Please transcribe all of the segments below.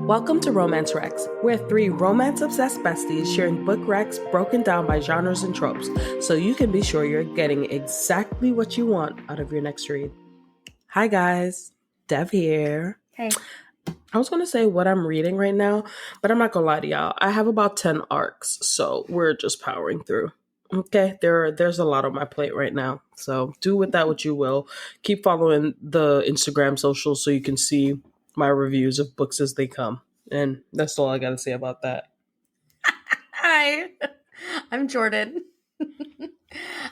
Welcome to Romance Recs. We're three romance-obsessed besties sharing book recs broken down by genres and tropes, so you can be sure you're getting exactly what you want out of your next read. Hi guys, Dev here. Hey. I was going to say what I'm reading right now, but I'm not going to lie to y'all. I have about 10 arcs, so we're just powering through. Okay, there's a lot on my plate right now, so do with that what you will. Keep following the Instagram socials so you can see my reviews of books as they come. And that's all I got to say about that. Hi, I'm Jordan.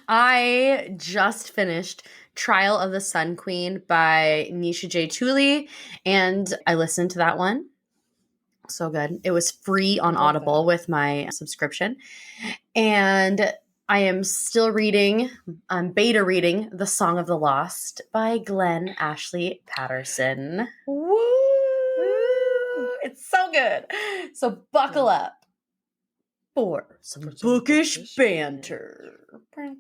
I just finished Trial of the Sun Queen by Nisha J. Tooley, and I listened to that one. So good. It was free on Audible with my subscription. And I am still reading, beta reading The Song of the Lost by Glenn Ashley Patterson. Woo! It's so good. So buckle up for some bookish banter. Because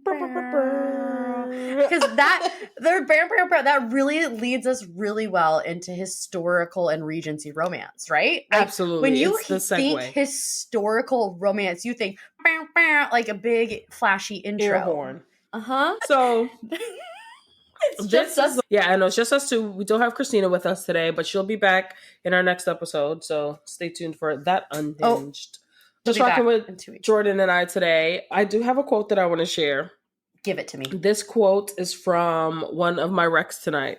that really leads us really well into historical and Regency romance, right? Like, absolutely. When you think historical romance, you think like a big flashy intro. Air horn. Uh-huh. So it's just us. Yeah, I know. It's just us two. We don't have Christina with us today, but she'll be back in our next episode. So stay tuned for that Unhinged. Just talking with Jordan and I today. I do have a quote that I want to share. Give it to me. This quote is from one of my recs tonight.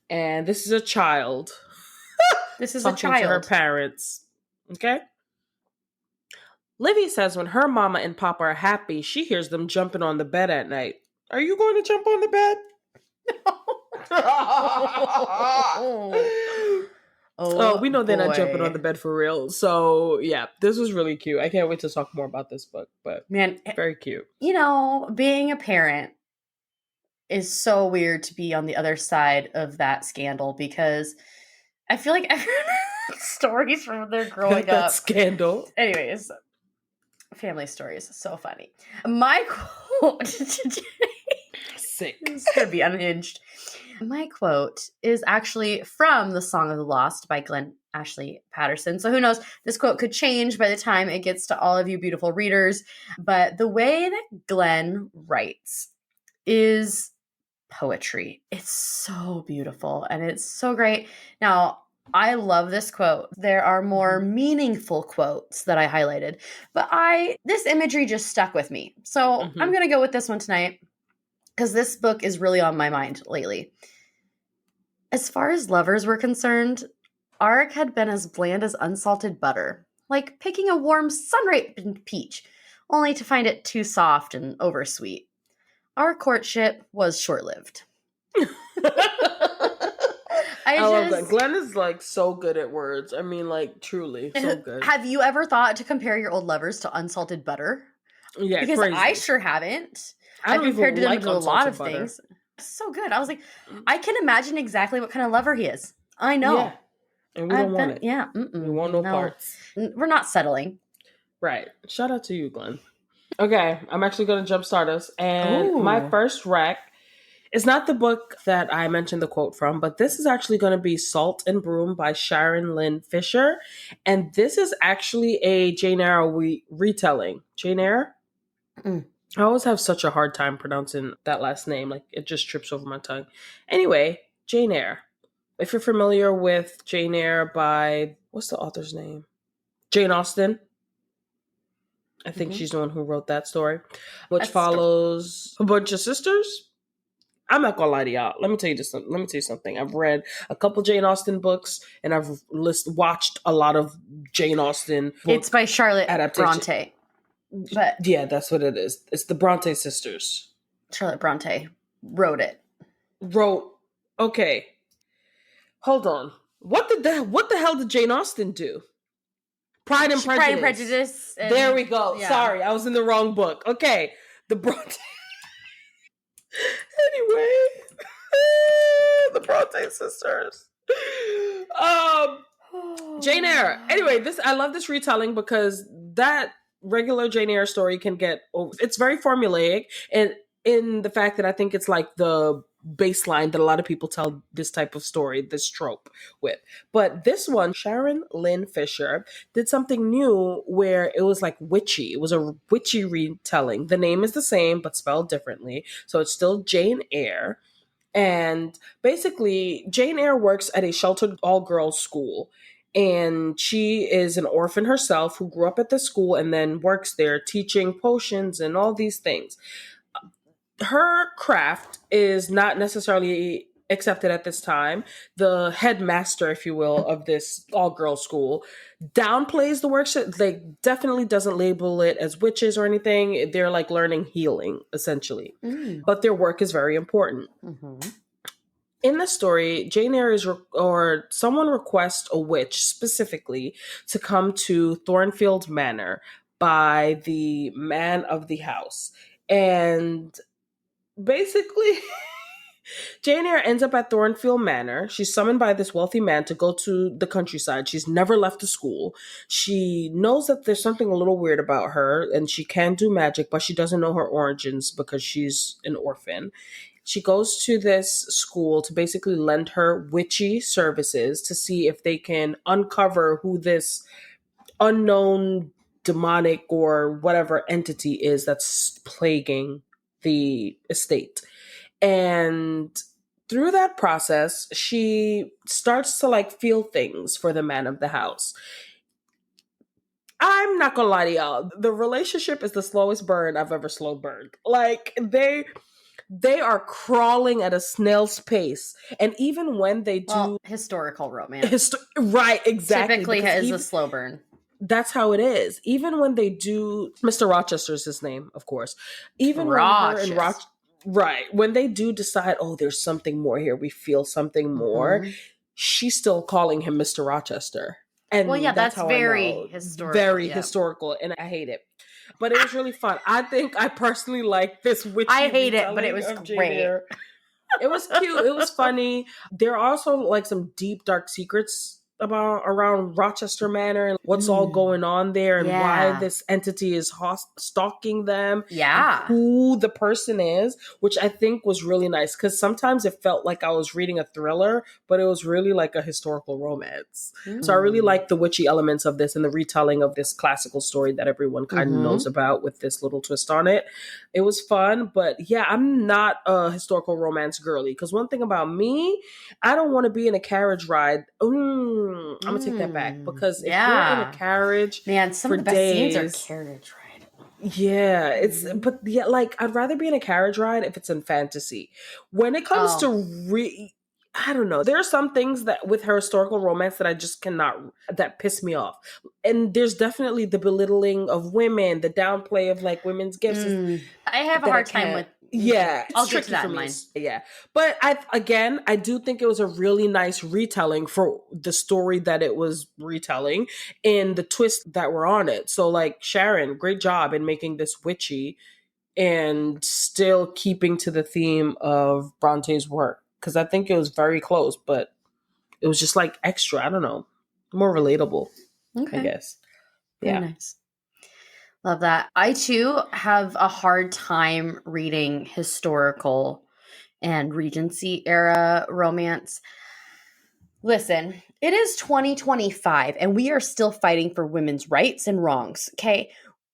And this is a child. This is a child. To her parents. Okay? Livy says when her mama and papa are happy, she hears them jumping on the bed at night. Are you going to jump on the bed? Oh, we know they're not jumping on the bed for real. So, yeah, this was really cute. I can't wait to talk more about this book, but man, very cute. You know, being a parent is so weird to be on the other side of that scandal because I feel like everyone has stories from their growing that up. Scandal. Anyways, family stories. So funny. My quote today. Sick. It's going to be unhinged. My quote is actually from The Song of the Lost by Glenn Ashley Patterson. So who knows, this quote could change by the time it gets to all of you beautiful readers. But the way that Glenn writes is poetry. It's so beautiful and it's so great. Now, I love this quote. There are more meaningful quotes that I highlighted, but this imagery just stuck with me. So I'm going to go with this one tonight, because this book is really on my mind lately. As far as lovers were concerned, Arik had been as bland as unsalted butter, like picking a warm sun-ripened peach, only to find it too soft and oversweet. Our courtship was short-lived. I love that. Glenn is like so good at words. I mean, like truly so good. Have you ever thought to compare your old lovers to unsalted butter? Yeah, because crazy. I sure haven't. I compared to them to a lot of butter. things. So good. I was like, I can imagine exactly what kind of lover he is. I know. Yeah. And we don't want it. Yeah. We want no parts. We're not settling. Right. Shout out to you, Glenn. Okay. I'm actually going to jumpstart us. And my first rec is not the book that I mentioned the quote from, but this is actually going to be Salt and Broom by Sharon Lynn Fisher. And this is actually a Jane Eyre retelling. Jane Eyre? I always have such a hard time pronouncing that last name. Like, it just trips over my tongue. Anyway, Jane Eyre. If you're familiar with Jane Eyre by, what's the author's name? Jane Austen. I think she's the one who wrote that story, which follows a bunch of sisters. I'm not gonna lie to y'all. Let me tell you something. I've read a couple Jane Austen books, and I've watched a lot of Jane Austen books. It's by Charlotte Bronte. But yeah, that's what it is. It's the Bronte sisters. Charlotte Bronte wrote it. Okay. Hold on. What the hell did Jane Austen do? Pride and Prejudice. Pride and Prejudice. There we go. Yeah. Sorry, I was in the wrong book. Okay. The Bronte. Anyway. The Bronte sisters. Jane Eyre. Anyway, I love this retelling because that regular Jane Eyre story can get over. It's very formulaic, and in the fact that I think it's like the baseline that a lot of people tell this type of story, this trope with. But this one, Sharon Lynn Fisher did something new where it was like witchy. It was a witchy retelling. The name is the same, but spelled differently. So it's still Jane Eyre. And basically, Jane Eyre works at a sheltered all-girls school. And she is an orphan herself who grew up at the school and then works there teaching potions and all these things. Her craft is not necessarily accepted at this time. The headmaster, if you will, of this all-girls school downplays the work. Like, definitely doesn't label it as witches or anything. They're like learning healing, essentially. But their work is very important. In the story, Jane Eyre or someone requests a witch specifically to come to Thornfield Manor by the man of the house. And basically, Jane Eyre ends up at Thornfield Manor. She's summoned by this wealthy man to go to the countryside. She's never left the school. She knows that there's something a little weird about her, and she can do magic, but she doesn't know her origins because she's an orphan. She goes to this school to basically lend her witchy services to see if they can uncover who this unknown demonic or whatever entity is that's plaguing the estate. And through that process, she starts to like feel things for the man of the house. I'm not gonna lie to y'all. The relationship is the slowest burn I've ever slow burned. Like, they are crawling at a snail's pace. And even when they do historical romance. Right, exactly. Typically is a slow burn. That's how it is. Even when they do, Mr. Rochester's his name, of course. Even Rochester. when her and right, when they do decide, oh, there's something more here, we feel something more, she's still calling him Mr. Rochester. And well, yeah, that's very historical. Very historical, and I hate it. But it was really fun. I think I personally like this witchy I hate it, but it was great. It was cute. It was funny. There are also like some deep, dark secrets around Rochester Manor and what's all going on there and why this entity is stalking them. Yeah. Who the person is, which I think was really nice because sometimes it felt like I was reading a thriller, but it was really like a historical romance. So I really like the witchy elements of this and the retelling of this classical story that everyone kind of knows about with this little twist on it. It was fun, but yeah, I'm not a historical romance girly because one thing about me, I don't want to be in a carriage ride. I'm gonna take that back because if you're in a carriage, man, some of the best scenes are carriage ride. Yeah, but yeah, like I'd rather be in a carriage ride if it's in fantasy. When it comes to I don't know. There are some things that with her historical romance that I just cannot, that piss me off. And there's definitely the belittling of women, the downplay of like women's gifts. I have a hard time with. Yeah, I'll get to that in mind. Yeah, but I do think it was a really nice retelling for the story that it was retelling and the twists that were on it. So, like, Sharon, great job in making this witchy and still keeping to the theme of Bronte's work because I think it was very close, but it was just like extra. I don't know, more relatable. I guess. Very nice. Love that. I too have a hard time reading historical and Regency era romance. Listen, it is 2025 and we are still fighting for women's rights and wrongs. Okay.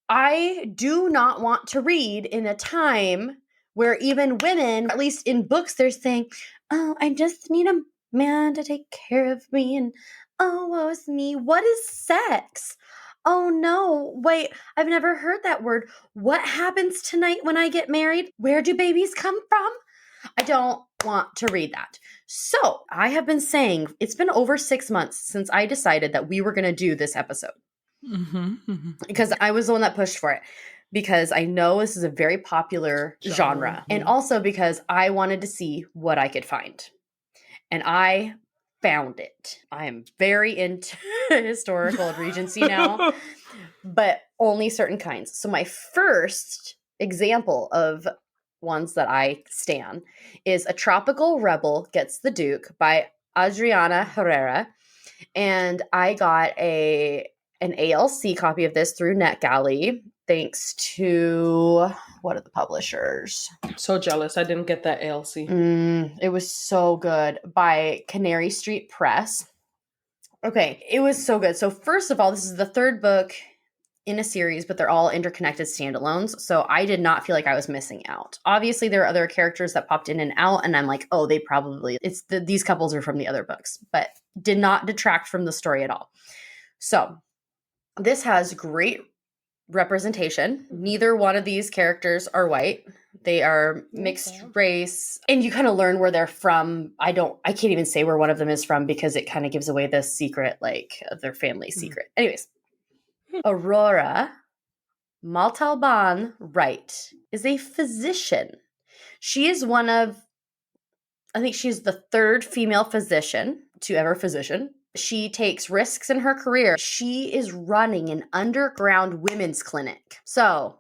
I do not want to read in a time where even women, at least in books, they're saying, oh, I just need a man to take care of me. And oh, woe is me. What is sex? Oh no, wait, I've never heard that word. What happens tonight when I get married? Where do babies come from? I don't want to read that. So I have been saying it's been over 6 months since I decided that we were going to do this episode. Because I was the one that pushed for it. Because I know this is a very popular genre. And also because I wanted to see what I could find. And I found it. I am very into historical and Regency now, but only certain kinds. So my first example of ones that I stan is A Tropical Rebel Gets the Duke by Adriana Herrera. And I got an ALC copy of this through NetGalley. thanks to, what are the publishers? So jealous. I didn't get that ALC. It was so good, by Canary Street Press. Okay, it was so good. So first of all, this is the third book in a series, but they're all interconnected standalones. So I did not feel like I was missing out. Obviously, there are other characters that popped in and out, and I'm like, oh, these couples are from the other books, but did not detract from the story at all. So this has great representation. Neither one of these characters are white. They are mixed race, and you kind of learn where they're from. I can't even say where one of them is from because it kind of gives away the secret, like their family secret. Anyways, Aurora Montalban Wright is a physician. She is I think she's the third female physician to ever physician. She takes risks in her career. She is running an underground women's clinic. So,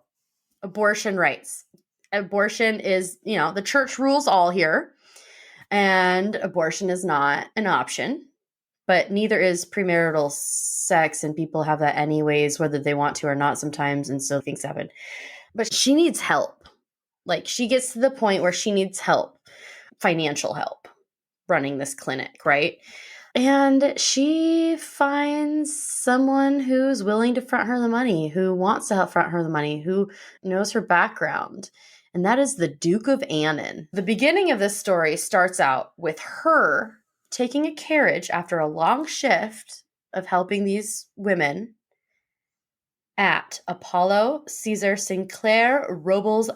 abortion rights. Abortion is, the church rules all here. And abortion is not an option. But neither is premarital sex, and people have that anyways, whether they want to or not sometimes, and so things happen. But she needs help. Like, she gets to the point where she needs help, financial help, running this clinic, right? And she finds someone who's willing to front her the money, who wants to help front her the money, who knows her background. And that is the Duke of Annan. The beginning of this story starts out with her taking a carriage after a long shift of helping these women at Apollo Caesar Sinclair Robles'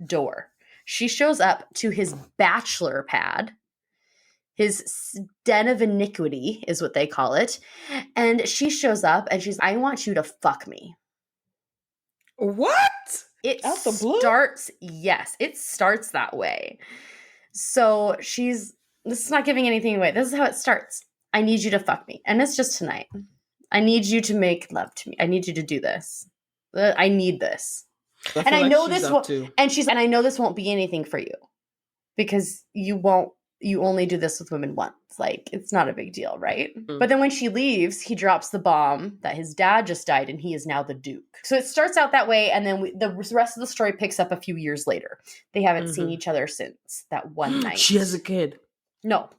door. She shows up to his bachelor pad, his den of iniquity is what they call it. And she shows up and she's, I want you to fuck me. What? It Out the blue? It starts that way. So this is not giving anything away. This is how it starts. I need you to fuck me. And it's just tonight. I need you to make love to me. I need you to do this. I need this. And I know this won't, and I know this won't be anything for you because you only do this with women once. Like, it's not a big deal, right? Mm-hmm. But then when she leaves, he drops the bomb that his dad just died and he is now the Duke. So it starts out that way, and then the rest of the story picks up a few years later. They haven't seen each other since that one night. She has a kid. No.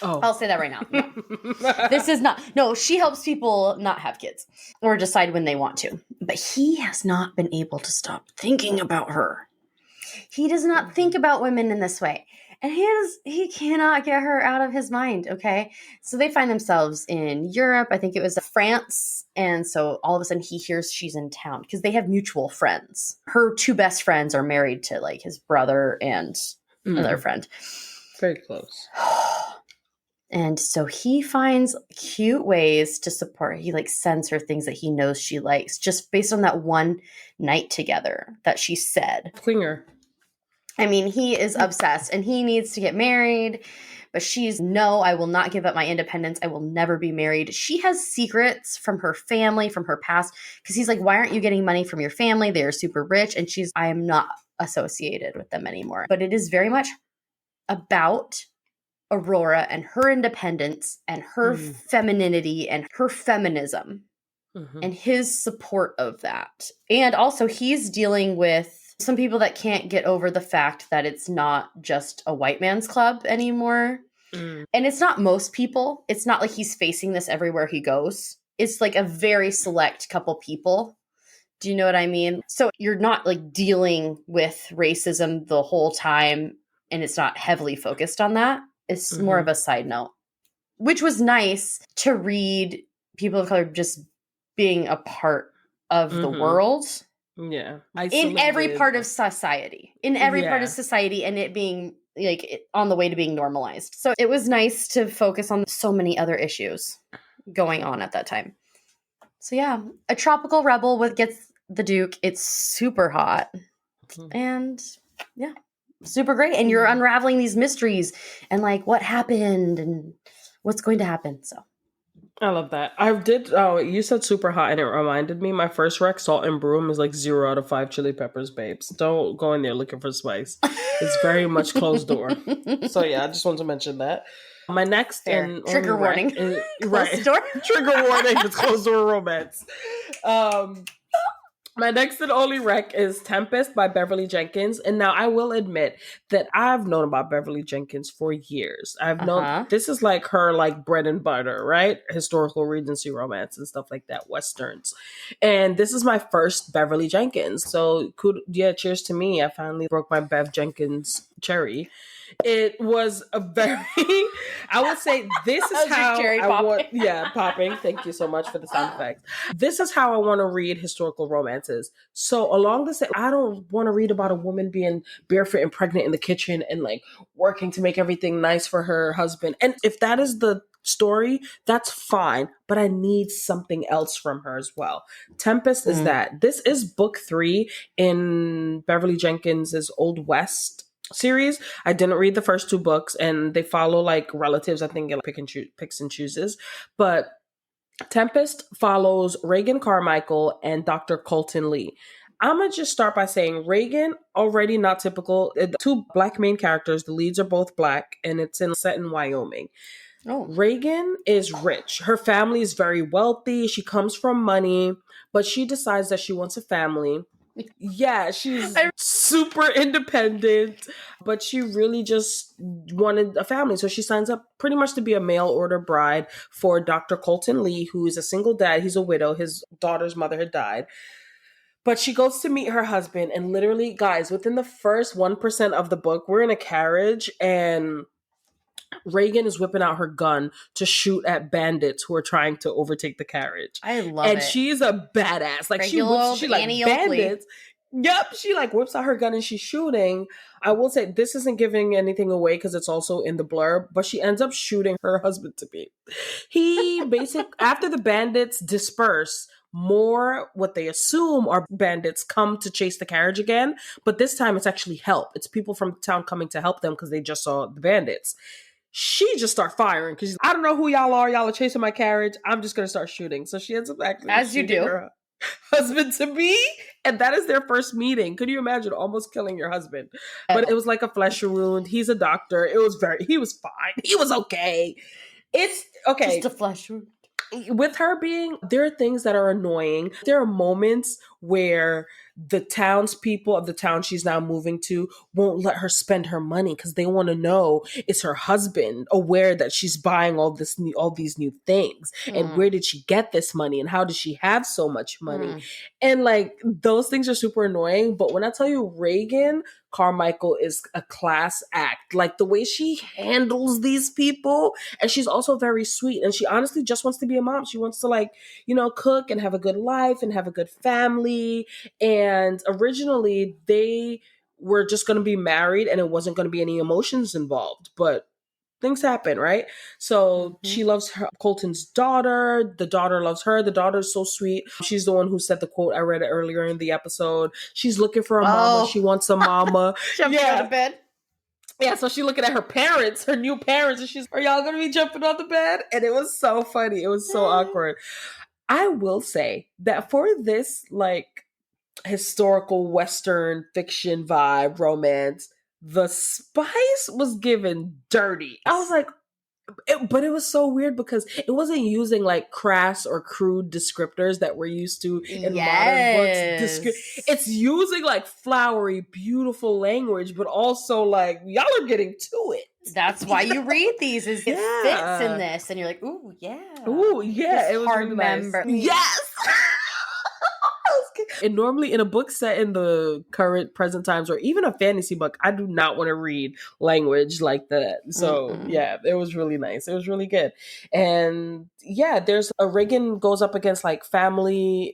Oh. I'll say that right now. No. This is not. No, she helps people not have kids or decide when they want to. But he has not been able to stop thinking about her. He does not think about women in this way. And he cannot get her out of his mind, okay? So they find themselves in Europe. I think it was France. And so all of a sudden he hears she's in town because they have mutual friends. Her two best friends are married to, like, his brother and another friend. Very close. And so he finds cute ways to support her. He, like, sends her things that he knows she likes just based on that one night together that she said. Clinger. I mean, he is obsessed and he needs to get married, but she's, no, I will not give up my independence. I will never be married. She has secrets from her family, from her past, because he's like, why aren't you getting money from your family? They're super rich. And she's, I am not associated with them anymore. But it is very much about Aurora and her independence and her femininity and her feminism and his support of that. And also he's dealing with some people that can't get over the fact that it's not just a white man's club anymore. And it's not most people. It's not like he's facing this everywhere he goes. It's like a very select couple people. Do you know what I mean? So you're not, like, dealing with racism the whole time, and it's not heavily focused on that. It's more of a side note, which was nice to read people of color just being a part of the world. Yeah. In every part of society. In every part of society, and it being, like, on the way to being normalized. So it was nice to focus on so many other issues going on at that time. So yeah, a tropical rebel gets the Duke. It's super hot. And yeah, super great. And you're unraveling these mysteries and, like, what happened and what's going to happen. So I love that. You said super hot, and it reminded me, my first rec, Salt and Broom, is like 0 out of 5 chili peppers, babes. Don't go in there looking for spice. It's very much closed door. So yeah, I just wanted to mention that. My next and trigger warning. Right. Trigger warning. It's closed door romance. My next and only rec is Tempest by Beverly Jenkins. And now I will admit that I've known about Beverly Jenkins for years. I've known this is like her like bread and butter, right? Historical Regency romance and stuff like that, Westerns. And this is my first Beverly Jenkins. So cheers to me. I finally broke my Bev Jenkins cherry. It was a very, I would say this is how I want, popping. Thank you so much for the sound effects. This is how I want to read historical romances. So along the same, I don't want to read about a woman being barefoot and pregnant in the kitchen and like working to make everything nice for her husband. And if that is the story, that's fine, but I need something else from her as well. Tempest is that. This is book 3 in Beverly Jenkins's Old West series. I didn't read the first 2 books, and they follow like relatives. I think it picks and chooses. But Tempest follows Reagan Carmichael and Dr. Colton Lee. I'm going to just start by saying Reagan, already not typical. 2 Black main characters. The leads are both Black, and it's set in Wyoming. Oh. Reagan is rich. Her family is very wealthy. She comes from money, but she decides that she wants a family. Yeah, she's super independent, but she really just wanted a family. So she signs up pretty much to be a mail order bride for Dr. Colton Lee, who is a single dad. He's a widow. His daughter's mother had died. But she goes to meet her husband, and literally, guys, within the first 1% of the book, we're in a carriage, and Reagan is whipping out her gun to shoot at bandits who are trying to overtake the carriage. I love it. And she's a badass. Like she like bandits. Yep, she like whips out her gun and she's shooting. I will say this isn't giving anything away because it's also in the blurb, but she ends up shooting her husband to be. He after the bandits disperse, more what they assume are bandits come to chase the carriage again, but this time it's actually help. It's people from town coming to help them because they just saw the bandits. She just starts firing because I don't know who y'all are. Y'all are chasing my carriage. I'm just going to start shooting. So she ends up actually as you do her husband to be, and that is their first meeting. Could you imagine almost killing your husband? But it was like a flesh wound. He's a doctor. He was fine. He was okay. It's okay. Just a flesh wound. With her there are things that are annoying. There are moments where the townspeople of the town she's now moving to won't let her spend her money because they want to know, is her husband aware that she's buying all these new things? And where did she get this money? And how does she have so much money? And like those things are super annoying. But when I tell you Reagan Carmichael is a class act, like the way she handles these people, and she's also very sweet, and she honestly just wants to be a mom. She wants to like, cook and have a good life and have a good family. And originally they were just going to be married and it wasn't going to be any emotions involved, but things happen, right? So she loves Colton's daughter. The daughter loves her. The daughter's so sweet. She's the one who said the quote. I read it earlier in the episode. She's looking for a mama. She wants a mama. Jumping out of bed. Yeah, so she's looking at her parents, her new parents, and she's, are y'all going to be jumping on the bed? And it was so funny. It was so awkward. I will say that for this like historical Western fiction vibe romance, the spice was given dirty. I was like, but it was so weird because it wasn't using like crass or crude descriptors that we're used to in modern books. It's using like flowery, beautiful language, but also like y'all are getting to it. That's why you read these, is it fits in this, and you're like, ooh, yeah. Ooh, yeah. It was hard really nice. Yes. And normally in a book set in the current present times, or even a fantasy book, I do not want to read language like that. So yeah, it was really nice. It was really good. And yeah, there's a Reagan goes up against like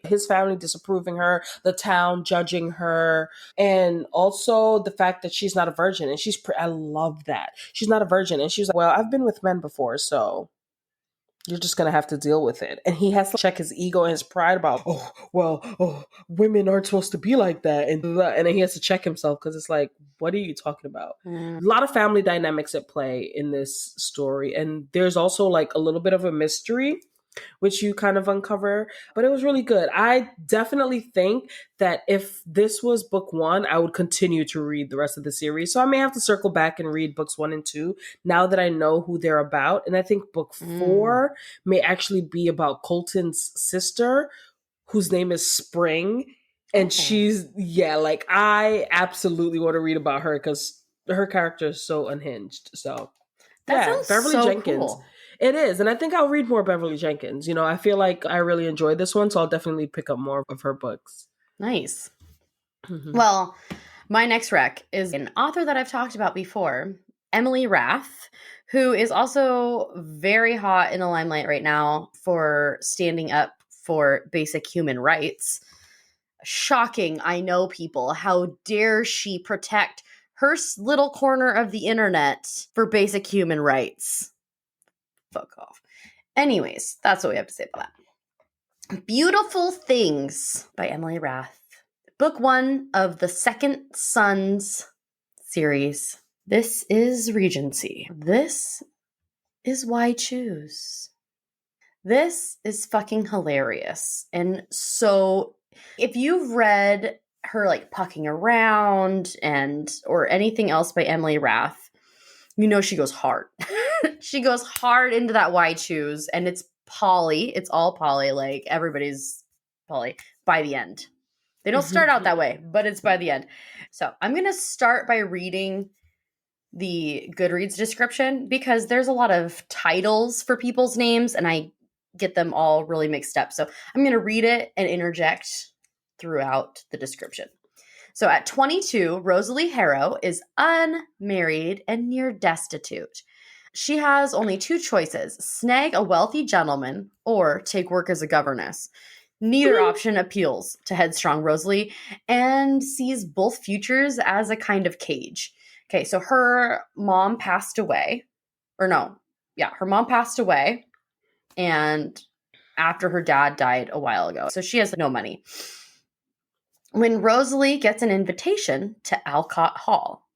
his family disapproving her, the town judging her, and also the fact that she's not a virgin. And I love that. She's not a virgin. And she's like, well, I've been with men before, so you're just going to have to deal with it. And he has to check his ego and his pride about, women aren't supposed to be like that. And then he has to check himself because it's like, what are you talking about? A lot of family dynamics at play in this story. And there's also like a little bit of a mystery, which you kind of uncover, but it was really good. I definitely think that if this was book 1, I would continue to read the rest of the series. So I may have to circle back and read books 1 and 2 now that I know who they're about. And I think book 4 may actually be about Colton's sister, whose name is Spring. And she's, like, I absolutely want to read about her because her character is so unhinged. So, that sounds Beverly so Jenkins. Cool. It is. And I think I'll read more Beverly Jenkins. I feel like I really enjoyed this one, so I'll definitely pick up more of her books. Nice. Well, my next rec is an author that I've talked about before, Emily Rath, who is also very hot in the limelight right now for standing up for basic human rights. Shocking, I know, people. How dare she protect her little corner of the internet for basic human rights? Fuck off. Anyways, that's what we have to say about that. Beautiful Things by Emily Rath. Book 1 of the Second Sons series. This is Regency. This is Why Choose. This is fucking hilarious. And so if you've read her like Pucking Around or anything else by Emily Rath, she goes hard. She goes hard into that Why Choose, and it's poly. It's all poly. Like everybody's poly by the end. They don't start out that way, but it's by the end. So I'm going to start by reading the Goodreads description because there's a lot of titles for people's names and I get them all really mixed up. So I'm going to read it and interject throughout the description. So at 22, Rosalie Harrow is unmarried and near destitute. She has only 2 choices: snag a wealthy gentleman or take work as a governess. Neither option appeals to headstrong Rosalie and sees both futures as a kind of cage. Okay, so her mom passed away. Her mom passed away and after her dad died a while ago. So she has no money. When Rosalie gets an invitation to Alcott Hall,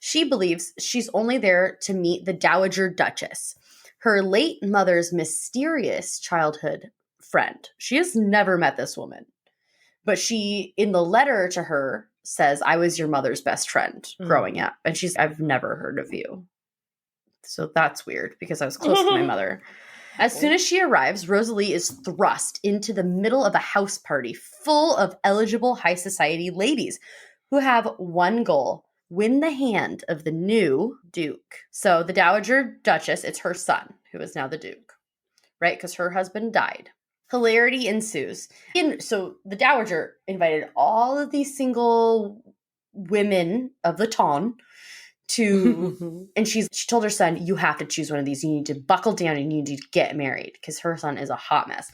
she believes she's only there to meet the Dowager Duchess, her late mother's mysterious childhood friend. She has never met this woman, but she, in the letter to her, says, "I was your mother's best friend growing up." And I've never heard of you. So that's weird because I was close to my mother. As soon as she arrives, Rosalie is thrust into the middle of a house party full of eligible high society ladies who have one goal: win the hand of the new Duke. So the Dowager Duchess, it's her son who is now the Duke, right? Because her husband died. Hilarity ensues. So the Dowager invited all of these single women of the town and she told her son, "You have to choose one of these. You need to buckle down and you need to get married," because her son is a hot mess.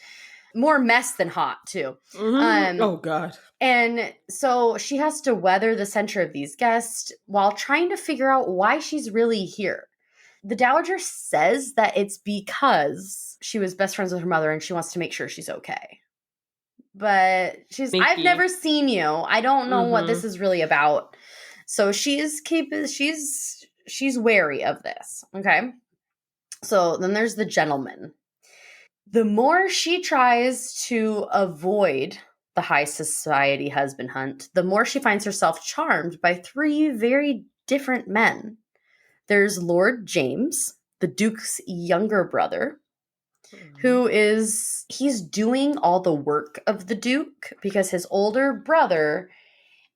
More mess than hot, too. Oh, God. And so she has to weather the center of these guests while trying to figure out why she's really here. The Dowager says that it's because she was best friends with her mother and she wants to make sure she's okay. But I've never seen you. I don't know what this is really about. So she's wary of this. Okay. So then there's the gentleman. The more she tries to avoid the high society husband hunt, the more she finds herself charmed by 3 very different men. There's Lord James, the Duke's younger brother, he's doing all the work of the Duke because his older brother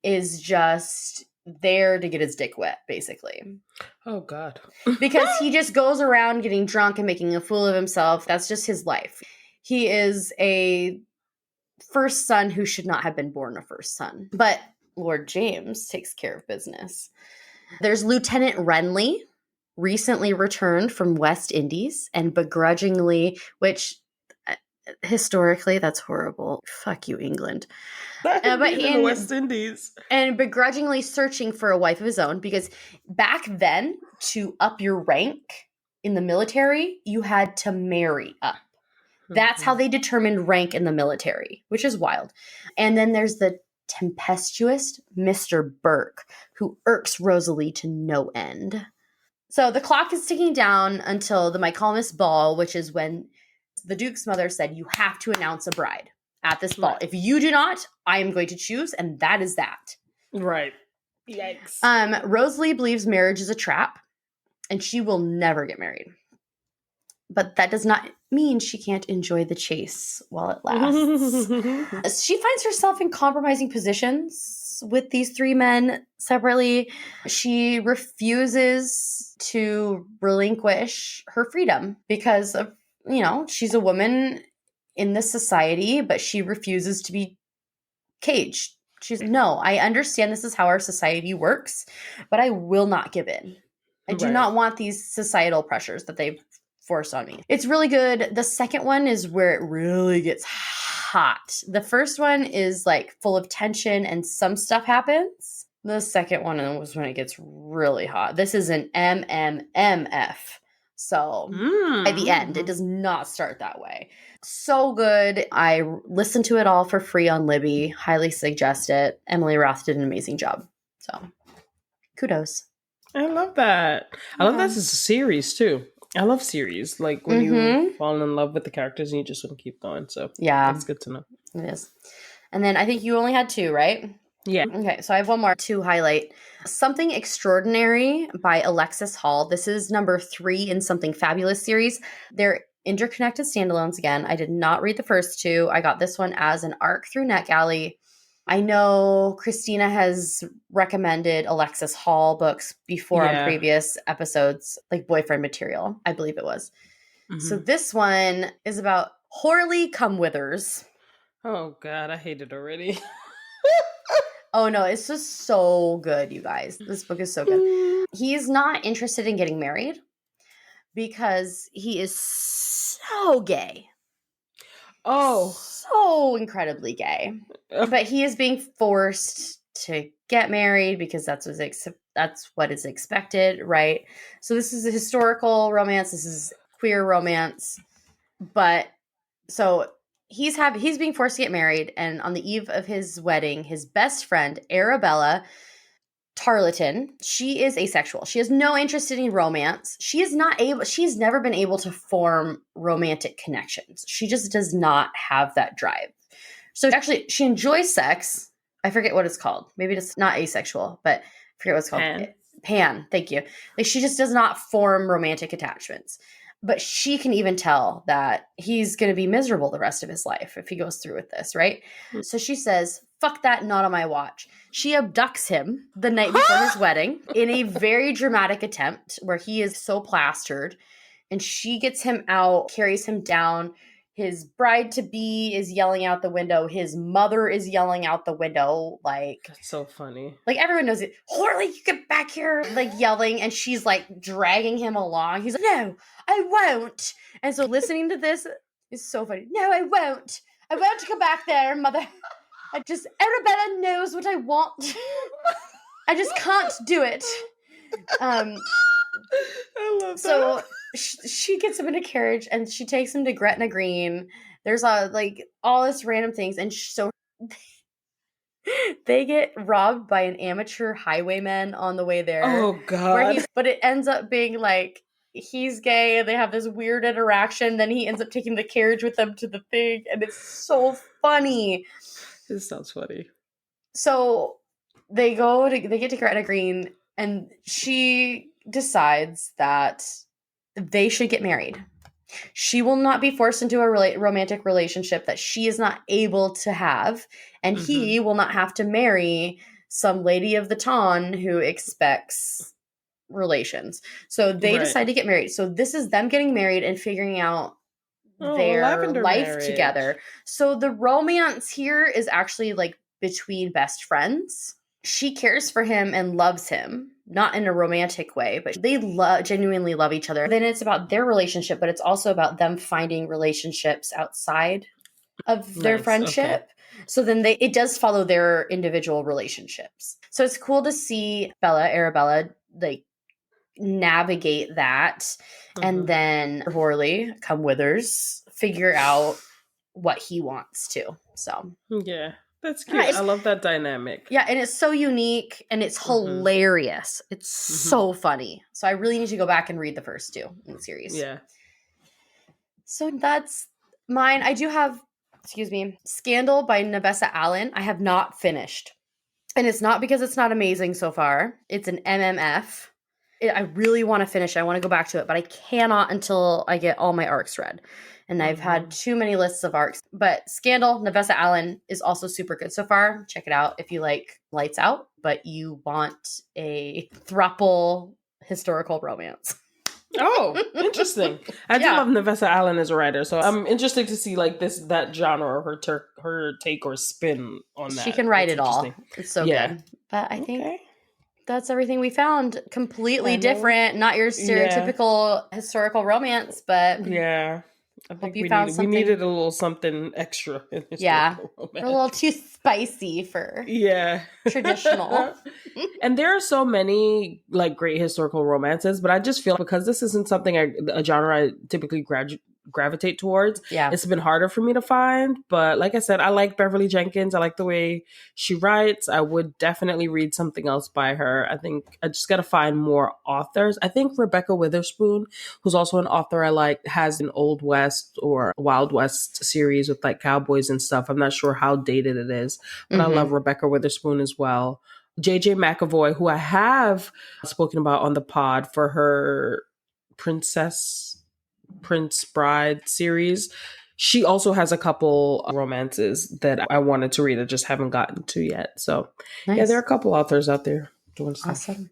is just there to get his dick wet, basically. Oh, God. Because he just goes around getting drunk and making a fool of himself. That's just his life. He is a first son who should not have been born a first son. But Lord James takes care of business. There's Lieutenant Renly, recently returned from West Indies and begrudgingly, which historically that's horrible. Fuck you, England. But in the West Indies. And begrudgingly searching for a wife of his own, because back then, to up your rank in the military, you had to marry up. That's how they determined rank in the military, which is wild. And then there's the tempestuous Mr. Burke, who irks Rosalie to no end. So the clock is ticking down until the Michaelmas ball, which is when the Duke's mother said, "You have to announce a bride at this ball. Right. If you do not, I am going to choose," and that is that. Right. Yikes. Rosalie believes marriage is a trap, and she will never get married. but that does not mean she can't enjoy the chase while it lasts. She finds herself in compromising positions with these three men separately. She refuses to relinquish her freedom because of, she's a woman in this society, but she refuses to be caged. She's, no, I understand this is how our society works, but I will not give in. I do not want these societal pressures that they've forced on me. It's really good. The second one is where it really gets hot. The first one is like full of tension and some stuff happens. The second one was when it gets really hot. This is an MMMF. So by the end, it does not start that way. So good. I listened to it all for free on Libby. Highly suggest it. Emily Roth did an amazing job. So kudos. I love that. I love that as a series too. I love series. Like when you fall in love with the characters and you just want to keep going. So yeah, that's good to know. It is. And then I think you only had 2, right? Yeah. Okay, so I have one more to highlight. Something Extraordinary by Alexis Hall. This is number 3 in Something Fabulous series. They're interconnected standalones again. I did not read the first 2. I got this one as an arc through NetGalley. I know Christina has recommended Alexis Hall books before on previous episodes, like Boyfriend Material, I believe it was. So this one is about Horley Cumwithers. Oh, God, I hate it already. Oh, no, it's just so good, you guys. This book is so good. He's not interested in getting married because he is so gay. Oh. So incredibly gay. But he is being forced to get married because that's what is expected, right? So this is a historical romance. This is queer romance. But so he's being forced to get married, and on the eve of his wedding, his best friend, Arabella Tarleton, she is asexual. She has no interest in romance. She's never been able to form romantic connections. She just does not have that drive. So actually, she enjoys sex. I forget what it's called. Maybe it's not asexual, but I forget what it's called. Pan, thank you. Like, she just does not form romantic attachments. But she can even tell that he's going to be miserable the rest of his life if he goes through with this, right? So she says, fuck that, not on my watch. She abducts him the night before his wedding in a very dramatic attempt where he is so plastered. And she gets him out, carries him down. His bride-to-be is yelling out the window. His mother is yelling out the window. Like, that's so funny. Like, everyone knows it. Horley, you get back here. Like, yelling. And she's, like, dragging him along. He's like, no, I won't. And so listening to this is so funny. No, I won't. I won't go back there, mother. Arabella knows what I want. I just can't do it. I love that. So she gets him in a carriage and she takes him to Gretna Green. There's all this random things, and so they get robbed by an amateur highwayman on the way there. Oh God! But it ends up being like he's gay, and they have this weird interaction. Then he ends up taking the carriage with them to the thing, and it's so funny. This sounds funny. So they get to Gretna Green, and she decides that they should get married. She will not be forced into a romantic relationship that she is not able to have, and he will not have to marry some lady of the town who expects relations. So they decide to get married. So this is them getting married and figuring out their life marriage together. So the romance here is actually like between best friends. She cares for him and loves him, not in a romantic way, but they genuinely love each other. Then it's about their relationship, but it's also about them finding relationships outside of their friendship. Okay. So then it does follow their individual relationships. So it's cool to see Arabella, like, navigate that. And then Horley Cumwithers figure out what he wants to. So yeah. That's cute. I love that dynamic. Yeah, and it's so unique, and it's hilarious. It's so funny. So I really need to go back and read the first 2 in the series. Yeah. So that's mine. I do have, Scandal by Nabessa Allen. I have not finished. And it's not because it's not amazing so far. It's an MMF. I really want to finish it. I want to go back to it, but I cannot until I get all my arcs read. And I've had too many lists of arcs. But Scandal, Nevessa Allen is also super good so far. Check it out if you like Lights Out, but you want a throuple historical romance. Oh, interesting. I do love Nevessa Allen as a writer, so I'm interested to see like that genre, her take or spin on that. She can write it all. It's so good. But I think that's everything we found. Completely different, not your stereotypical historical romance, but I think we needed a little something extra in historical romance. We're a little too spicy for traditional. And there are so many like great historical romances, but I just feel because this isn't something a genre I typically gravitate towards. It's been harder for me to find. But like I said, I like Beverly Jenkins. I like the way she writes. I would definitely read something else by her. I think I just got to find more authors. I think Rebecca Witherspoon, who's also an author I like, has an Old West or Wild West series with like cowboys and stuff. I'm not sure how dated it is, but I love Rebecca Witherspoon as well. JJ McAvoy, who I have spoken about on the pod for her Prince Bride series. She also has a couple romances that I wanted to read. I just haven't gotten to yet. So there are a couple authors out there doing stuff. Awesome.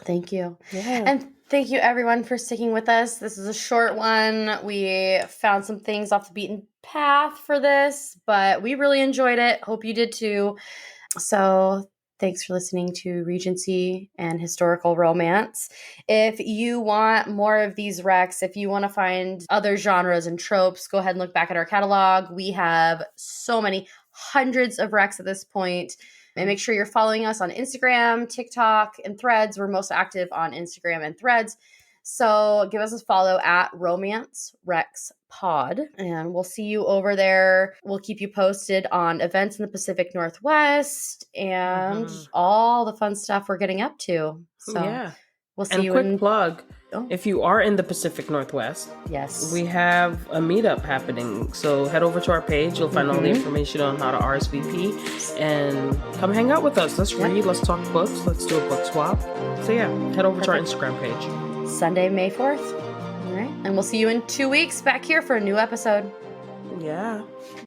Thank you. Yeah. And thank you everyone for sticking with us. This is a short one. We found some things off the beaten path for this, but we really enjoyed it. Hope you did too. So thanks for listening to Regency and Historical Romance. If you want more of these recs, if you want to find other genres and tropes, go ahead and look back at our catalog. We have so many, hundreds of recs at this point. And make sure you're following us on Instagram, TikTok, and Threads. We're most active on Instagram and Threads. So give us a follow at Romance Rex Pod, and we'll see you over there. We'll keep you posted on events in the Pacific Northwest and all the fun stuff we're getting up to. So we'll see you. And quick plug, if you are in the Pacific Northwest, we have a meetup happening. So head over to our page. You'll find all the information on how to RSVP and come hang out with us. Let's read. Let's talk books. Let's do a book swap. So head over to our Instagram page. Sunday, May 4th. All right. And we'll see you in 2 weeks back here for a new episode. Yeah.